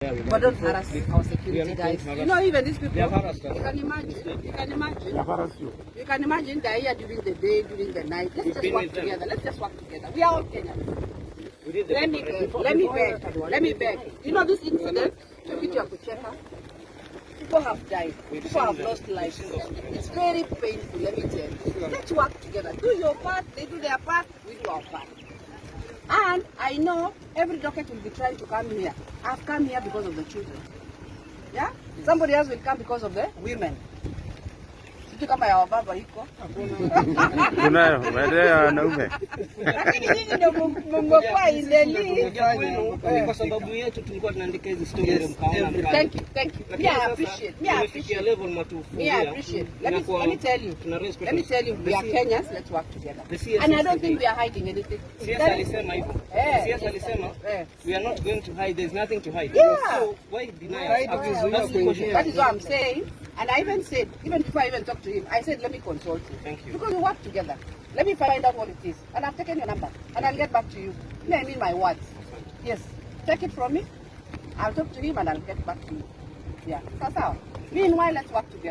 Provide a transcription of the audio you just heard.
But don't harass our security guys. You know, even these people, you can imagine. You can imagine they're here during the day, during the night. Let's just work together. Let's just work together. We are all Kenyans. Let me beg. You know this incident, Kumechemka, people have died. People have lost lives. It's very painful, let me tell you. Let's work together. Do your part, they do their part, we do our part. And I know every docket will be trying to come here. I've come here because of the children. Yeah? Somebody else will come because of the women. Kama ya baba iko. Kunayo, baadaye wanaume. Lakini nyinyi ndio mmekuwa indeli. Kwa sababu yetu tulikuwa tunaandika hizi story mkaona mkali. Thank you. Yeah, I appreciate. Let me tell you, we are Kenyans, let's work together. And I don't think we are hiding anything. Siasa alisema hivyo. Siasa alisema we are not going to hide, there's nothing to hide. Yeah. So why deny us? That is what I'm saying. And I even said, even before I even talked to him, I said, let me consult you. Thank you. Because we work together. Let me find out what it is. And I've taken your number. And I'll get back to you. I mean my words. Yes. Take it from me. I'll talk to him and I'll get back to you. Yeah. So, meanwhile, let's work together.